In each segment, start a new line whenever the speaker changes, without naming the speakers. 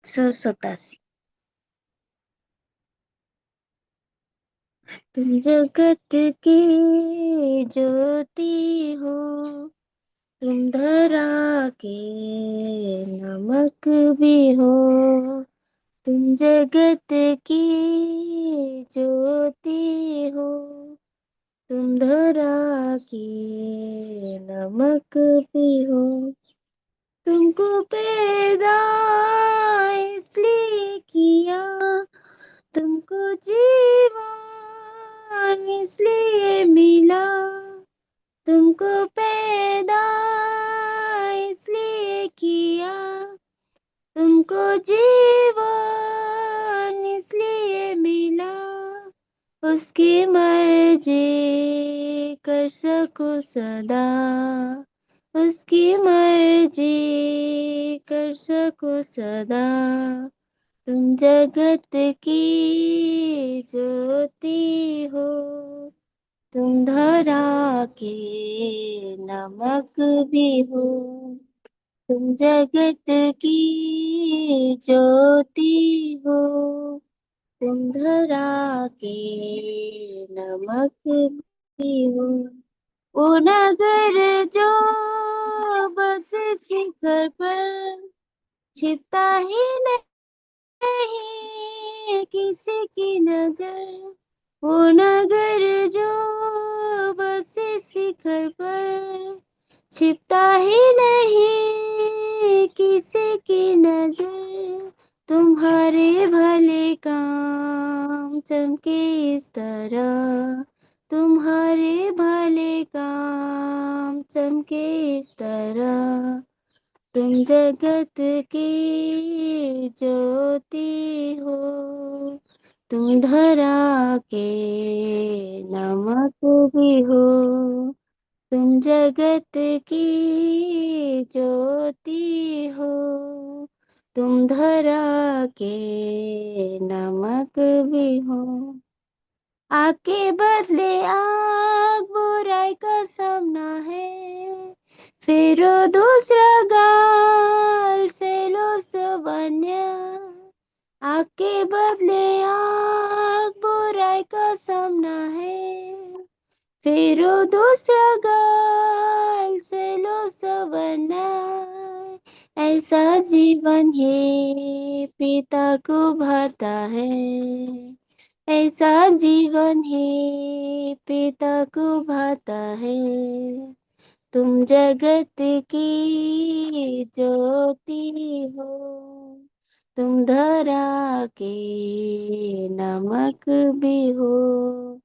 87। तुम जगत की ज्योति हो, तुम धरा के नमक भी हो। तुम जगत की ज्योति हो, तुम धरा की नमक भी हो। तुमको पैदा इसलिए किया, तुमको जीवन इसलिए मिला। तुमको पैदा इसलिए किया, तुमको जीवन इसलिए मिला। उसकी मर्जी कर सको सदा, उसकी मर्जी कर सको सदा। तुम जगत की ज्योति हो, तुम धरा के नमक भी हो। तुम जगत की ज्योति हो, तुम धरा के नमक भी हो। वो नगर जो बस शिखर पर छिपता ही नहीं किसी की नजर। वो नगर जो बस शिखर पर छिपता ही नहीं किसी की नजर। तुम्हारे भले काम चमके इस तरह, तुम्हारे भले काम चमके इस तरह। तुम जगत की ज्योति हो, तुम धरा के नमक भी हो। तुम जगत की ज्योति हो, तुम धरा के नमक भी हो। आके बदले आग बुराई का सामना है, फिर दूसरा गाल से लो सब अन्य। आके बदले आग बुराई का सामना है, फिर दूसरा गाल से लो सब अन्य। ऐसा जीवन है पिता को भाता है, ऐसा जीवन है पिता को भाता है। तुम जगत की ज्योति हो, तुम धरा के नमक भी हो।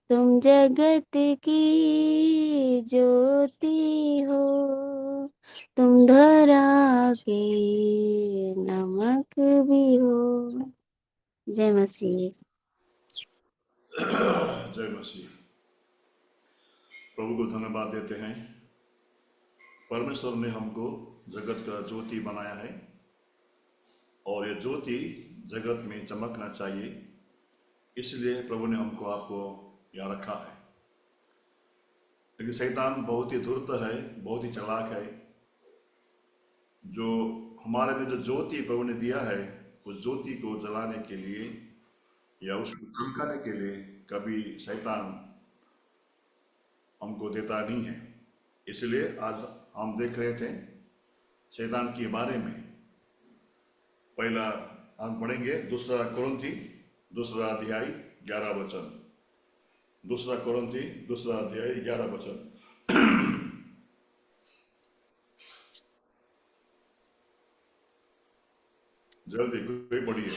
तुम जगत की ज्योति हो, तुम धरा के नमक भी हो। जय मसीह।
जय मसीह। प्रभु को धन्यवाद देते हैं। परमेश्वर ने हमको जगत का ज्योति बनाया है और ये ज्योति जगत में चमकना चाहिए, इसलिए प्रभु ने हमको आपको यहाँ रखा है। लेकिन शैतान बहुत ही धूर्त है, बहुत ही चालाक है। जो हमारे में जो ज्योति प्रभु ने दिया है, उस ज्योति को जलाने के लिए या उसको चमकाने के लिए कभी शैतान हमको देता नहीं है। इसलिए आज हम देख रहे थे शैतान के बारे में। पहला हम पढ़ेंगे दूसरा कोरिन्थी दूसरा अध्याय 11 वचन। दूसरा कोरिन्थी दूसरा अध्याय 11 वचन। जल्दी कोई पढ़िए।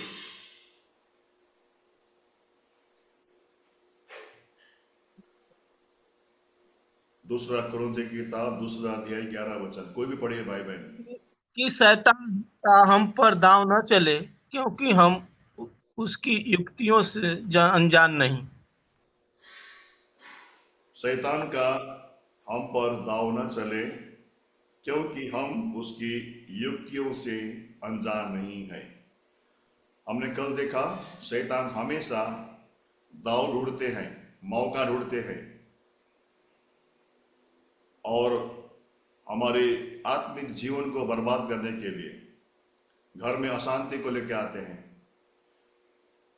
दूसरा कोरिन्थी की किताब दूसरा अध्याय 11 वचन। कोई भी पढ़िए भाई बहन।
कि शैतान का हम पर दांव न चले, क्योंकि हम उसकी युक्तियों से अनजान नहीं।
शैतान का हम पर दाव न चले, क्योंकि हम उसकी युक्तियों से अनजान नहीं है। हमने कल देखा शैतान हमेशा दाव ढूंढते हैं, मौका ढूंढते हैं और हमारे आत्मिक जीवन को बर्बाद करने के लिए। घर में अशांति को लेकर आते हैं,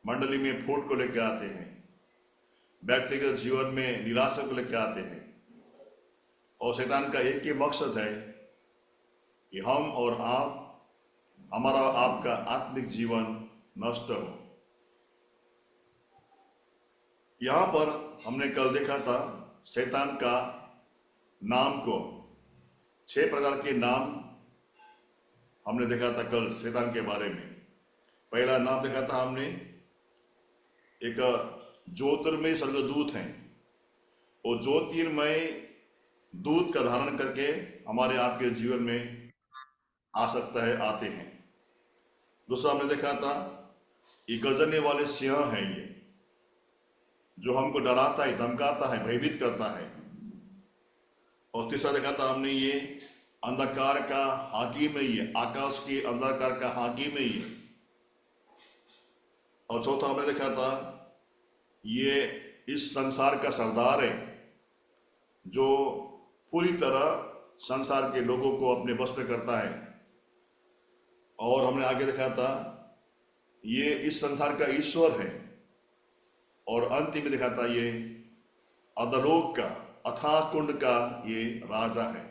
मंडली में फूट को लेकर आते हैं, व्यक्तिगत जीवन में निराशा को लेकर आते हैं। और शैतान का एक ही मकसद है कि हम और आप, हमारा आपका आत्मिक जीवन नष्ट हो। यहां पर हमने कल देखा था शैतान का नाम को, 6 प्रकार के नाम हमने देखा था कल शैतान के बारे में। पहला नाम देखा था हमने, एक ज्योतिर्मय स्वर्गदूत हैं, वो ज्योतिर्मय दूत का धारण करके हमारे आपके जीवन में आ सकता है, आते हैं। दूसरा हमने देखा था ये गरजने वाले सिंह हैं, ये जो हमको डराता है, धमकाता है, भयभीत करता है। और तीसरा देखा था हमने ये अंधकार का हाकिम है, ये आकाश के अंधकार का हाकिम है ये। और चौथा हमने देखा था ये इस संसार का सरदार है, जो पूरी तरह संसार के लोगों को अपने बस में करता है। और हमने आगे देखा था ये इस संसार का ईश्वर है। और अंतिम में देखा था ये अधलोक का, अथाह कुंड का ये राजा है।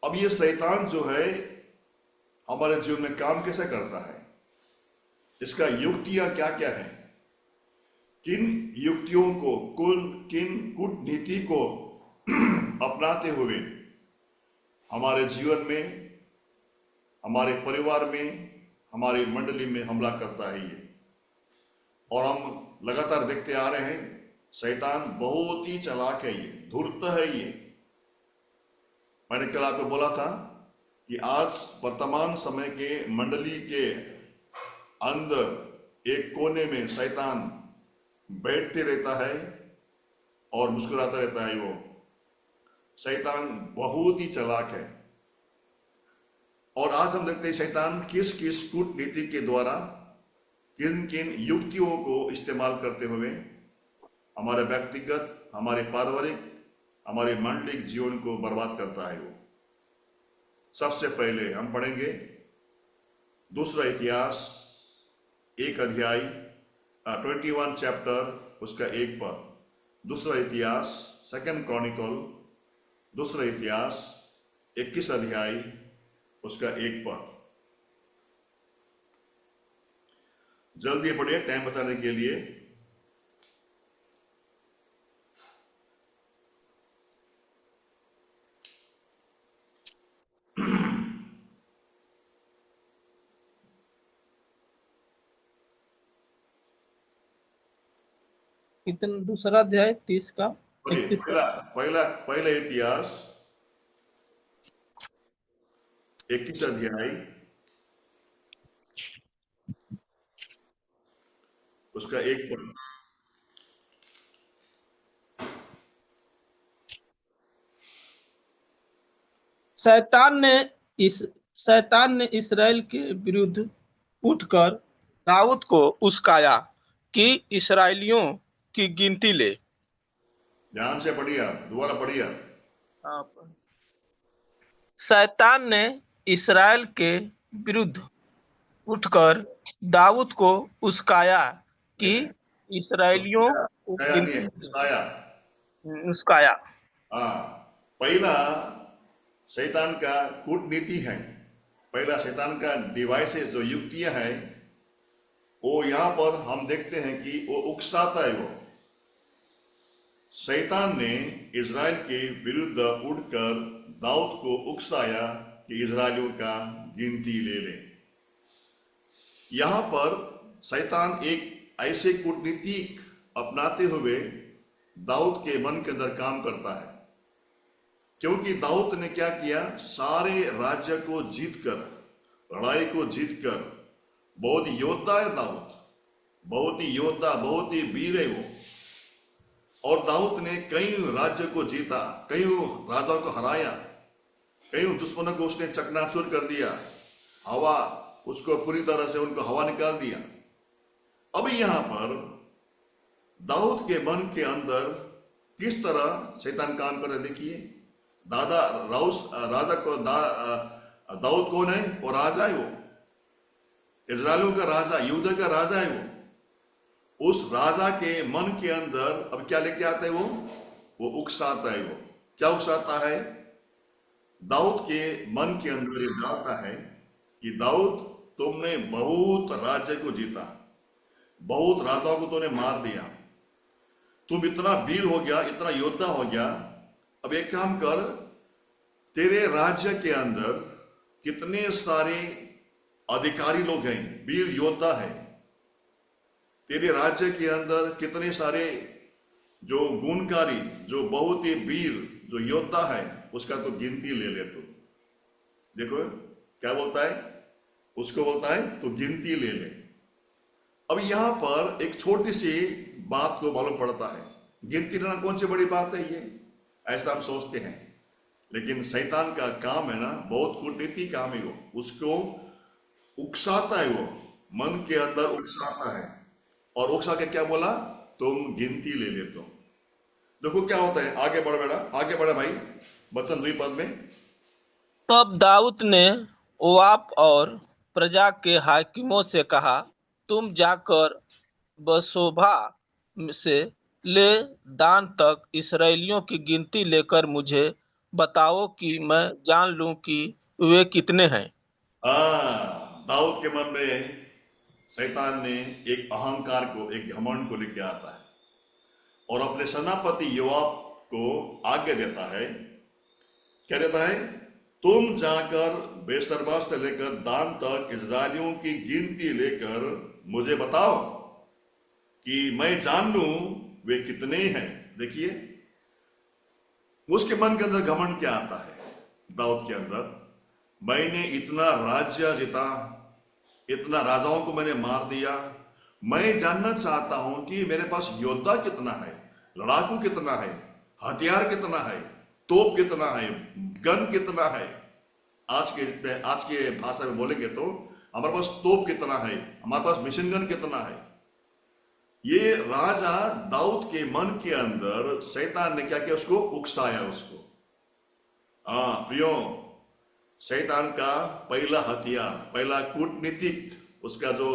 अब ये शैतान जो है हमारे जीवन में काम कैसे करता है, इसका युक्तियां क्या क्या है, किन युक्तियों को, किन कूटनीति को अपनाते हुए हमारे जीवन में, हमारे परिवार में, हमारी मंडली में हमला करता है ये। और हम लगातार देखते आ रहे हैं शैतान बहुत ही चालाक है, ये धूर्त है ये। मैंने कल आपको बोला था कि आज वर्तमान समय के मंडली के अंदर एक कोने में शैतान बैठते रहता है और मुस्कुराता रहता है। वो शैतान बहुत ही चालाक है। और आज हम देखते हैं शैतान किस किस कूटनीति के द्वारा, किन किन युक्तियों को इस्तेमाल करते हुए हमारे व्यक्तिगत, हमारे पारिवारिक, हमारे मानसिक जीवन को बर्बाद करता है वो। सबसे पहले हम पढ़ेंगे दूसरा इतिहास 1 अध्याय 21 चैप्टर उसका 1 पद। दूसरा इतिहास 2 क्रॉनिकल, दूसरा इतिहास 21 अध्याय उसका 1 पद। जल्दी पढ़िए टाइम बचाने के लिए।
इतना दूसरा अध्याय 30 का
पढ़िए
31 का
पहला इतिहास 21 अध्याय उसका 1 पद।
शैतान ने इस्राएल के विरुद्ध उठकर दाऊद को उस्काया कि इस्राएलियों की गिनती ले।
ध्यान से पढ़िए, दोबारा पढ़िए।
शैतान ने इस्राएल के विरुद्ध उठकर दाऊद को उस्काया कि इस्राएलियों को उस्काया।
हाँ, पहला शैतान का कूटनीति है, पहला शैतान का डिवाइसेस जो युक्तियां हैं, वो यहां पर हम देखते हैं कि वो उकसाता है। वो शैतान ने इजराइल के विरुद्ध उठकर दाऊद को उकसाया कि इजराइलियों का गिनती ले ले। यहां पर शैतान एक ऐसे कूटनीति अपनाते हुए दाऊद के मन के अंदर काम करता है, क्योंकि दाऊद ने क्या किया, सारे राज्य को जीतकर, लड़ाई को जीतकर, बहुत ही योद्धा है दाऊद, बहुत ही योद्धा, बहुत ही वीर है वो। और दाऊद ने कई राज्य को जीता, कई राजाओं को हराया, कई दुश्मनों को उसने चकनाचूर कर दिया, हवा उसको पूरी तरह से उनको हवा निकाल दिया। अभी यहां पर दाऊद के मन के अंदर किस तरह शैतान काम कर रहे, देखिए। राजा को दाऊद कौन है? वो राजा है वो, इजराइलियों का राजा, यहूदा का राजा है वो। उस राजा के मन के अंदर अब क्या लेके आता है वो उकसाता है। वो क्या उकसाता है? दाऊद के मन के अंदर ये डालता है कि दाऊद, तुमने बहुत राज्य को जीता, बहुत राजाओं को तुमने मार दिया, तुम इतना वीर हो गया, इतना योद्धा हो गया। अब एक काम कर, तेरे राज्य के अंदर कितने सारे अधिकारी लोग हैं, वीर योद्धा है। तेरे राज्य के अंदर कितने सारे जो गुणकारी, जो बहुत ही वीर, जो योद्धा है, उसका तो गिनती ले ले। तो देखो क्या बोलता है, उसको बोलता है तो गिनती ले ले। अब यहां पर एक छोटी सी बात को मालूम पड़ता है, गिनती लेना कौन सी बड़ी बात है ये, ऐसा हम सोचते हैं। लेकिन शैतान का काम है ना, बहुत कूटनीति काम है वो, उसको उकसाता है, वो मन के अंदर उकसाता है। और उकसा के क्या बोला, तुम गिनती ले ले। तो देखो क्या होता है, आगे बढ़ बेटा, आगे बढ़े भाई, वचन 2 पद में।
तब दाऊद ने योआब और प्रजा के हाकिमों से कहा, तुम जाकर बसोभा से ले दान तक इस्राएलियों की गिनती लेकर मुझे बताओ कि मैं जान लूं कि वे कितने हैं।
दाऊद के मन में शैतान ने एक अहंकार को, एक घमंड को लेके आता है और अपने सेनापति योआब को आज्ञा देता है। क्या देता है? तुम जाकर बेसरबा से लेकर दान तक इस्राएलियों की गिनती लेकर मुझे बताओ कि मैं जान लूं वे कितने हैं। देखिए उसके मन के अंदर घमंड क्या आता है, दाऊद के अंदर, मैंने इतना राज्य जीता, इतना राजाओं को मैंने मार दिया, मैं जानना चाहता हूं कि मेरे पास योद्धा कितना है, लड़ाकू कितना है, हथियार कितना है, तोप कितना है, गन कितना है। आज के भाषा में बोलेंगे तो हमारे पास तोप कितना है, हमारे पास मिशन गन कितना है। ये राजा दाऊद के मन के अंदर शैतान ने क्या किया, उसको उकसाया उसको। प्रियो, शैतान का पहला हथियार, पहला कूटनीतिक उसका जो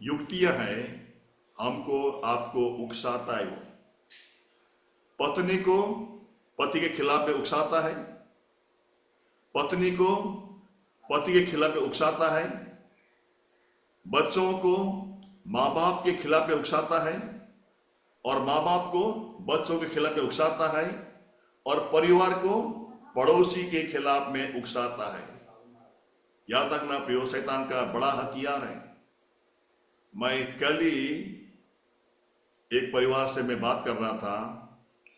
युक्तियां है, हमको आपको उकसाता है। वो पत्नी को पति के खिलाफ में उकसाता है, पत्नी को पति के खिलाफ में उकसाता है, बच्चों को माँ बाप के खिलाफ में उकसाता है, और माँ बाप को बच्चों के खिलाफ में उकसाता है, और परिवार को पड़ोसी के खिलाफ में उकसाता है। याद रखना प्रियो, शैतान का बड़ा हथियार है। मैं कल ही एक परिवार से मैं बात कर रहा था,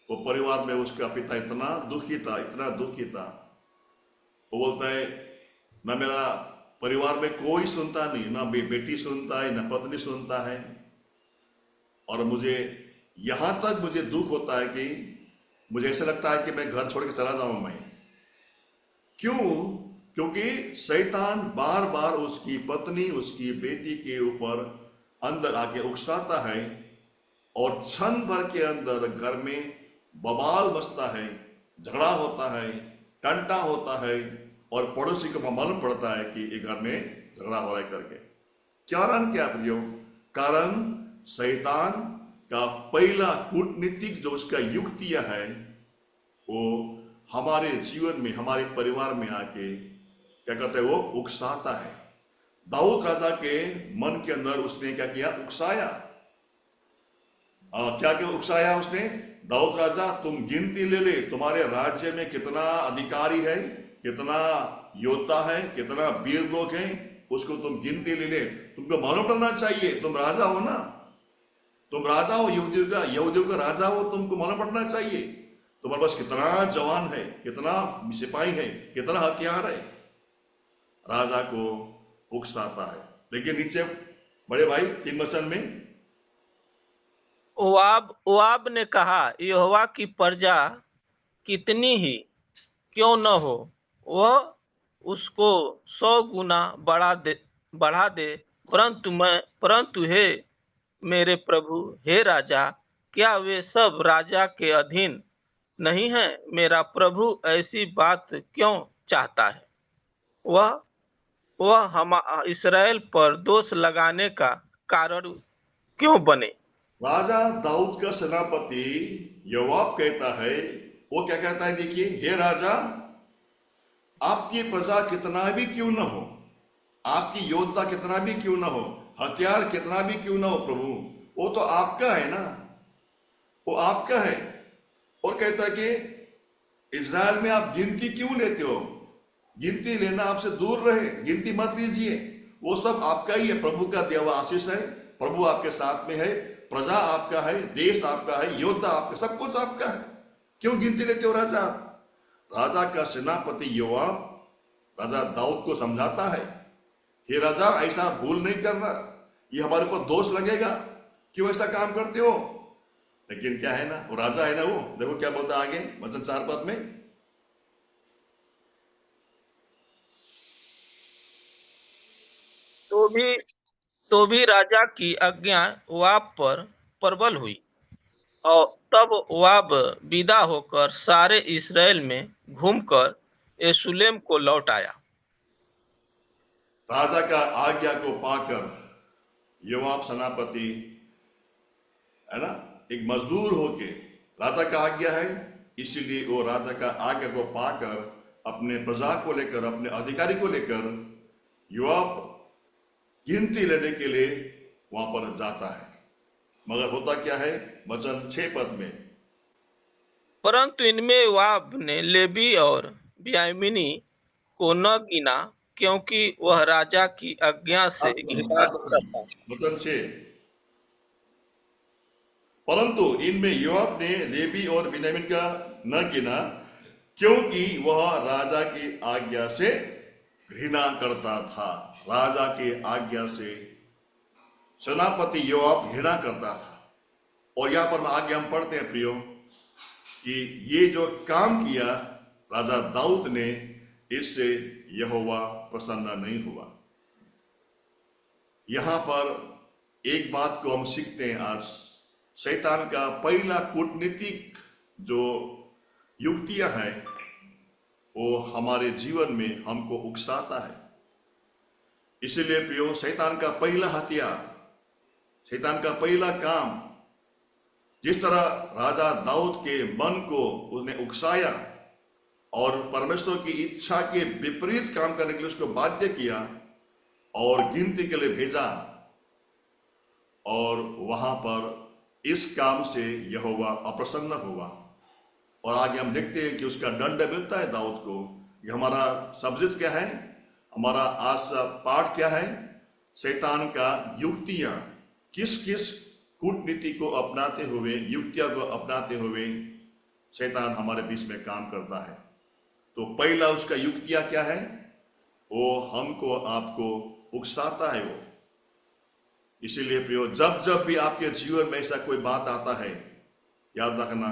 वो परिवार में उसका पिता इतना दुखी था, इतना दुखी था। वो बोलता है, ना मेरा परिवार में कोई सुनता नहीं, ना बेटी सुनता है, ना पत्नी सुनता है, और मुझे यहां तक मुझे दुख होता है कि मुझे ऐसा लगता है कि मैं घर छोड़ के चला जाऊं मैं। क्यों? क्योंकि शैतान बार बार उसकी पत्नी, उसकी बेटी के ऊपर अंदर आके उकसाता है, और क्षण भर के अंदर घर में बवाल बसता है, झगड़ा होता है, टंटा होता है, और पड़ोसी को मालूम पड़ता है कि ये घर में झगड़ा हो रहा है करके। कारण क्या प्रियो? कारण शैतान का पहला कूटनीतिक जो उसका युक्तियां है, वो हमारे जीवन में, हमारे परिवार में आके क्या करता है, वो उकसाता है। दाऊद राजा के मन के अंदर उसने क्या किया, उकसाया। क्या क्या उकसाया उसने? दाऊद राजा, तुम गिनती ले ले, तुम्हारे राज्य में कितना अधिकारी है, कितना योद्धा है, कितना वीर लोग हैं, उसको तुम गिनती ले ले। तुमको मालूम पड़ना चाहिए, तुम राजा हो ना, तुम राजा हो, यहूदियों का राजा हो, तुमको मालूम पड़ना चाहिए तुम्हारे पास कितना जवान है, कितना सिपाही है, कितना हथियार है। राजा को उकसाता है। लेकिन नीचे बड़े भाई 3 वचन में,
योआब ने कहा, यहोवा की प्रजा कितनी ही क्यों न हो, वह उसको 100 गुना बढ़ा दे। परंतु हे मेरे प्रभु, हे राजा, क्या वे सब राजा के अधीन नहीं है? मेरा प्रभु ऐसी बात क्यों चाहता है? वह वह हम इसराइल पर दोष लगाने का कारण क्यों बने?
राजा दाऊद का सेनापति योआब कहता है, वो क्या कहता है देखिए, हे राजा, आपकी प्रजा कितना भी क्यों न हो, आपकी योद्धा कितना भी क्यों न हो, हथियार कितना भी क्यों न हो प्रभु, वो तो आपका है ना, वो आपका है। और कहता है कि इज़राइल में आप गिनती क्यों लेते हो, गिनती लेना आपसे दूर रहे, गिनती मत लीजिए, वो सब आपका ही है, प्रभु का दिया हुआ आशीष है, प्रभु आपके साथ में है, प्रजा आपका है, देश आपका है, योद्धा आपका, सब कुछ आपका है, क्यों गिनती लेते हो राजा? राजा का सेनापति योआब राजा दाऊद को समझाता है, हे राजा, ऐसा भूल नहीं करना, ये हमारे ऊपर दोष लगेगा, क्यों ऐसा काम करते हो? लेकिन क्या है ना, वो राजा है ना, वो देखो क्या बोलता आगे वचन 4 पद में,
तो भी तो भी राजा की आज्ञा वाब पर प्रबल हुई, और तब वाब विदा होकर सारे इसराइल में घूमकर यरूशलेम को लौट आया।
राजा का आज्ञा को पाकर योआब सेनापति है ना, एक मजदूर होके, राजा का आज्ञा है इसीलिए वो राजा का आज्ञा को पाकर अपने प्रजा को लेकर, अपने अधिकारी को लेकर योआब गिनती लेने के लिए वहां पर जाता है। मगर होता क्या है, वचन 6 पद में,
परंतु इनमें वाब ने लेवी और बिन्यामीनी को न गिना, क्योंकि वह राजा की आज्ञा से घृणा करता था।
वचन 6, परंतु इनमें योआब ने लेवी और बिन्यामीन का न गिना, क्योंकि वह राजा की आज्ञा से घृणा करता था। राजा की आज्ञा से सेनापति योआब घृणा करता था। और यहां पर आगे हम पढ़ते हैं प्रियो, कि ये जो काम किया राजा दाऊद ने, इससे यहोवा प्रसन्न नहीं हुआ। यहां पर एक बात को हम सीखते हैं आज, शैतान का पहला कूटनीतिक जो युक्तियां हैं वो हमारे जीवन में हमको उकसाता है। इसीलिए प्रियो, शैतान का पहला हथियार, शैतान का पहला काम, जिस तरह राजा दाऊद के मन को उसने उकसाया और परमेश्वर की इच्छा के विपरीत काम करने के लिए उसको बाध्य किया और गिनती के लिए भेजा, और वहां पर इस काम से यहोवा अप्रसन्न हुआ। और आगे हम देखते हैं कि उसका दंड मिलता है दाऊद को। ये हमारा सब्जेक्ट क्या है, हमारा आज पाठ क्या है, शैतान का युक्तियां, किस किस कूटनीति को अपनाते हुए, युक्तियां को अपनाते हुए शैतान हमारे बीच में काम करता है। तो पहला उसका युक्तियां क्या है, वो हमको आपको उकसाता है वो। इसीलिए प्रियो, जब जब भी आपके जीवन में ऐसा कोई बात आता है, याद रखना,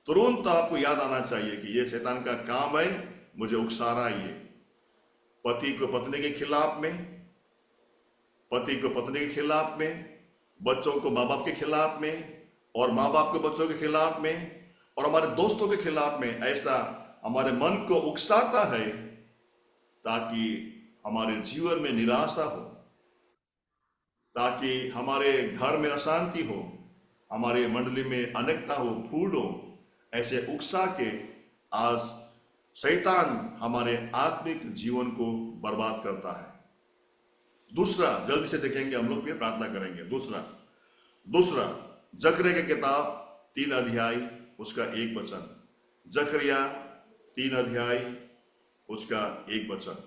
तुरंत आपको याद आना चाहिए कि ये शैतान का काम है, मुझे उकसा रहा है। ये पति को पत्नी के खिलाफ में, पति को पत्नी के खिलाफ में, बच्चों को माँ बाप के खिलाफ में, और माँ बाप को बच्चों के खिलाफ में, और हमारे दोस्तों के खिलाफ में, ऐसा हमारे मन को उकसाता है ताकि हमारे जीवन में निराशा हो, ताकि हमारे घर में अशांति हो, हमारे मंडली में अनेकता हो, फूट हो। ऐसे उकसा के आज शैतान हमारे आत्मिक जीवन को बर्बाद करता है। दूसरा, जल्दी से देखेंगे हम लोग, भी प्रार्थना करेंगे। दूसरा जकरिया की किताब 3 अध्याय उसका 1 वचन, जकरिया 3 अध्याय उसका 1 वचन।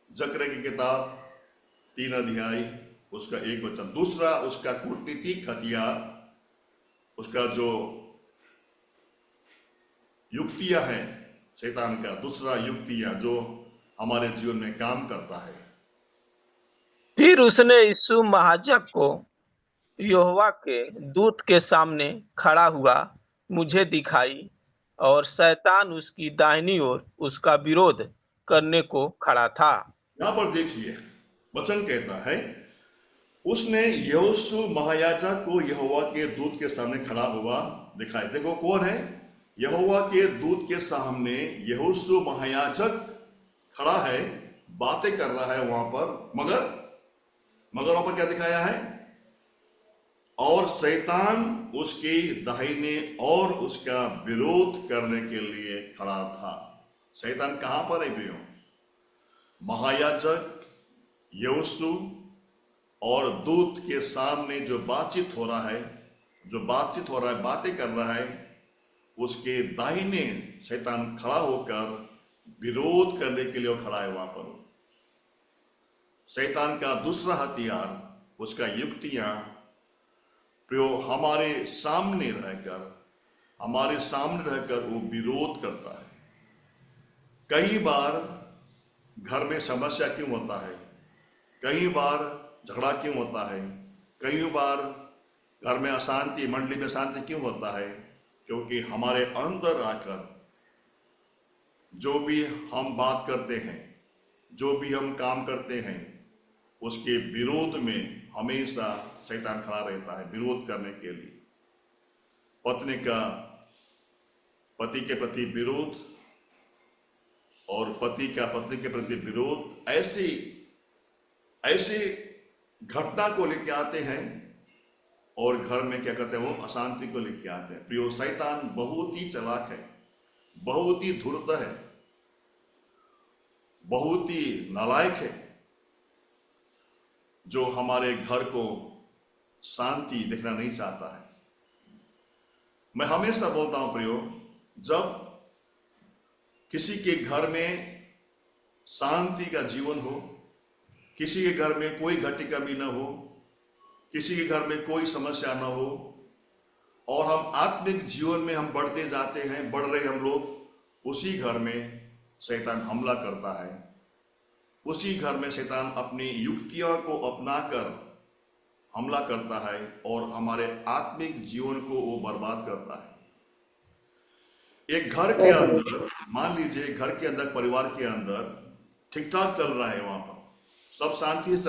जकरिया की किताब 3 अध्याय उसका 1 वचन। दूसरा उसका कूटनीतिक हथियार, उसका जो युक्तियां हैं शैतान का, दूसरा युक्तियां जो हमारे जीवन में काम करता है।
फिर उसने यीशु महाजक को यहोवा के दूत के सामने खड़ा हुआ मुझे दिखाई, और शैतान उसकी दाहिनी ओर उसका विरोध करने को खड़ा था।
यहां पर देखिए, वचन कहता है, उसने यहोशू महायाजक को यहोवा के दूत के सामने खड़ा हुआ दिखाई। देखो कौन है, यहोवा के दूत के सामने यहोशू महायाजक खड़ा है, बातें कर रहा है वहां पर, मगर वहां पर क्या दिखाया है? और शैतान उसके दाहिने और उसका विरोध करने के लिए खड़ा था। शैतान कहां पर है प्रियो? महायाजक यहोशू और दूत के सामने जो बातचीत हो रहा है, बातें कर रहा है, उसके दाहिने शैतान खड़ा होकर विरोध करने के लिए खड़ा है वहां पर। शैतान का दूसरा हथियार, उसका युक्तियां प्रियो हमारे सामने रहकर वो विरोध करता है। कई बार घर में समस्या क्यों होता है? कई बार झगड़ा क्यों होता है? कई बार घर में अशांति, मंडली में अशांति क्यों होता है? क्योंकि हमारे अंदर आकर जो भी हम बात करते हैं, जो भी हम काम करते हैं, उसके विरोध में हमेशा शैतान खड़ा रहता है, विरोध करने के लिए। पत्नी का पति के प्रति विरोध और पति का पत्नी के प्रति विरोध, ऐसी घटना को लेके आते हैं और घर में क्या करते हैं? वो अशांति को लेके आते हैं। प्रियो, शैतान बहुत ही चालाक है, बहुत ही धूर्त है, बहुत ही नालायक है, जो हमारे घर को शांति देखना नहीं चाहता है। मैं हमेशा बोलता हूं प्रियो, जब किसी के घर में शांति का जीवन हो, किसी के घर में कोई घटी कमी न हो, किसी के घर में कोई समस्या न हो, और हम आत्मिक जीवन में हम बढ़ रहे हम लोग, उसी घर में शैतान हमला करता है। उसी घर में शैतान अपनी युक्तियों को अपनाकर हमला करता है और हमारे आत्मिक जीवन को वो बर्बाद करता है। एक घर के अंदर, मान लीजिए घर के अंदर, परिवार के अंदर ठीक ठाक चल रहा है, वहां पर सब शांति से